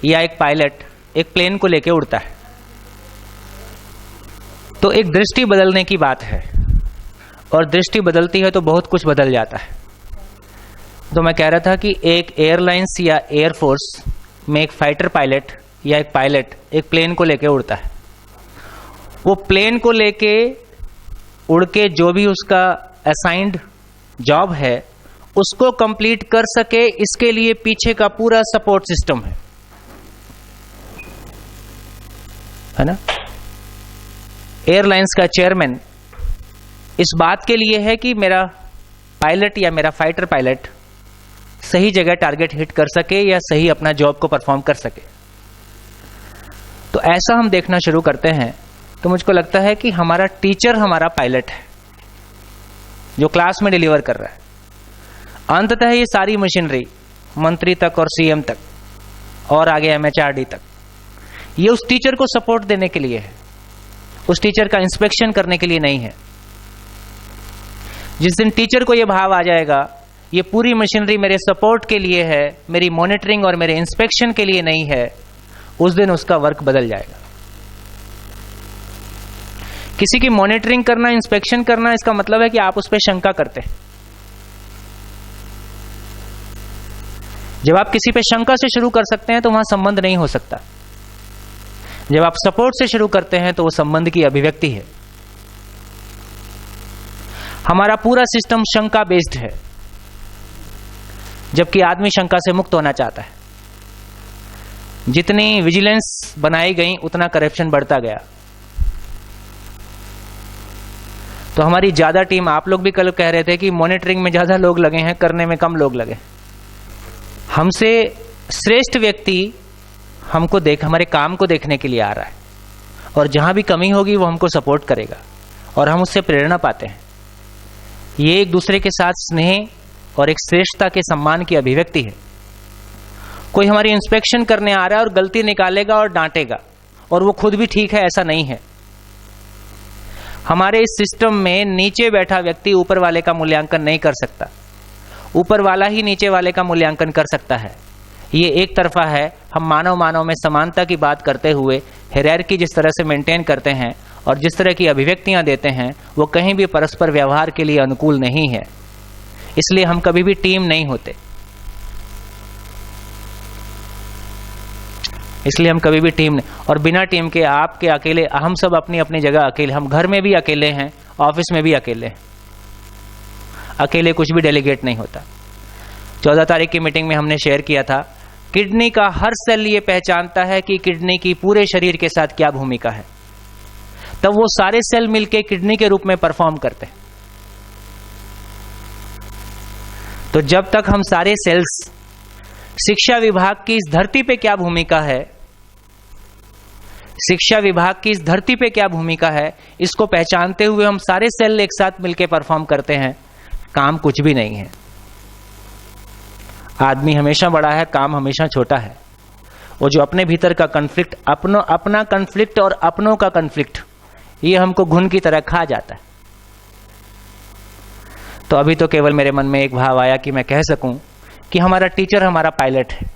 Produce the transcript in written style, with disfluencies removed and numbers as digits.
या एक पायलट एक प्लेन को लेकर उड़ता है, तो एक दृष्टि बदलने की बात है, और दृष्टि बदलती है तो बहुत कुछ बदल जाता है। तो मैं कह रहा था कि एक एयरलाइंस या एयरफोर्स में एक फाइटर पायलट या एक पायलट एक प्लेन को लेकर उड़ता है। वो प्लेन को लेके उड़ के जो भी उसका असाइंड जॉब है उसको कंप्लीट कर सके, इसके लिए पीछे का पूरा सपोर्ट सिस्टम है ना। एयरलाइंस का चेयरमैन इस बात के लिए है कि मेरा पायलट या मेरा फाइटर पायलट सही जगह टारगेट हिट कर सके या सही अपना जॉब को परफॉर्म कर सके। तो ऐसा हम देखना शुरू करते हैं तो मुझको लगता है कि हमारा टीचर हमारा पायलट है जो क्लास में डिलीवर कर रहा है। अंततः ये सारी मशीनरी मंत्री तक और सीएम तक और आगे एमएचआरडी तक, ये उस टीचर को सपोर्ट देने के लिए है, उस टीचर का इंस्पेक्शन करने के लिए नहीं है। जिस दिन टीचर को यह भाव आ जाएगा ये पूरी मशीनरी मेरे सपोर्ट के लिए है, मेरी मॉनिटरिंग और मेरे इंस्पेक्शन के लिए नहीं है, उस दिन उसका वर्क बदल जाएगा। किसी की मॉनिटरिंग करना, इंस्पेक्शन करना, इसका मतलब है कि आप उस पर शंका करते हैं। जब आप किसी पे शंका से शुरू कर सकते हैं तो वहां संबंध नहीं हो सकता। जब आप सपोर्ट से शुरू करते हैं तो वो संबंध की अभिव्यक्ति है। हमारा पूरा सिस्टम शंका बेस्ड है, जबकि आदमी शंका से मुक्त होना चाहता है। जितनी विजिलेंस बनाई गई उतना करप्शन बढ़ता गया। तो हमारी ज्यादा टीम, आप लोग भी कल कह रहे थे कि मॉनिटरिंग में ज्यादा लोग लगे हैं, करने में कम लोग लगे। हमसे श्रेष्ठ व्यक्ति हमको हमारे काम को देखने के लिए आ रहा है, और जहां भी कमी होगी वो हमको सपोर्ट करेगा और हम उससे प्रेरणा पाते हैं। ये एक दूसरे के साथ स्नेह और एक श्रेष्ठता के सम्मान की अभिव्यक्ति है। कोई हमारी इंस्पेक्शन करने आ रहा है और गलती निकालेगा और डांटेगा और वो खुद भी ठीक है, ऐसा नहीं है। हमारे इस सिस्टम में नीचे बैठा व्यक्ति ऊपर वाले का मूल्यांकन नहीं कर सकता, ऊपर वाला ही नीचे वाले का मूल्यांकन कर सकता है। ये एक तरफा है। हम मानव में समानता की बात करते हुए हायरार्की जिस तरह से मेंटेन करते हैं और जिस तरह की अभिव्यक्तियां देते हैं वो कहीं भी परस्पर व्यवहार के लिए अनुकूल नहीं है। इसलिए हम कभी भी टीम नहीं होते, इसलिए हम कभी भी टीम नहीं। और बिना टीम के आपके अकेले, हम सब अपनी अपनी जगह अकेले, हम घर में भी अकेले हैं, ऑफिस में भी अकेले हैं। अकेले कुछ भी डेलीगेट नहीं होता। 14 तारीख की मीटिंग में हमने शेयर किया था, किडनी का हर सेल ये पहचानता है कि किडनी की पूरे शरीर के साथ क्या भूमिका है, तब वो सारे सेल मिलके किडनी के रूप में परफॉर्म करते हैं। तो जब तक हम सारे सेल्स, शिक्षा विभाग की इस धरती पे क्या भूमिका है, शिक्षा विभाग की इस धरती पे क्या भूमिका है, इसको पहचानते हुए हम सारे सेल एक साथ मिलकर परफॉर्म करते हैं, काम कुछ भी नहीं है। आदमी हमेशा बड़ा है, काम हमेशा छोटा है। वो जो अपने भीतर का कन्फ्लिक्ट, अपना कन्फ्लिक्ट और अपनों का कन्फ्लिक्ट, ये हमको घुन की तरह खा जाता है। तो अभी तो केवल मेरे मन में एक भाव आया कि मैं कह सकूं कि हमारा टीचर हमारा पायलट है।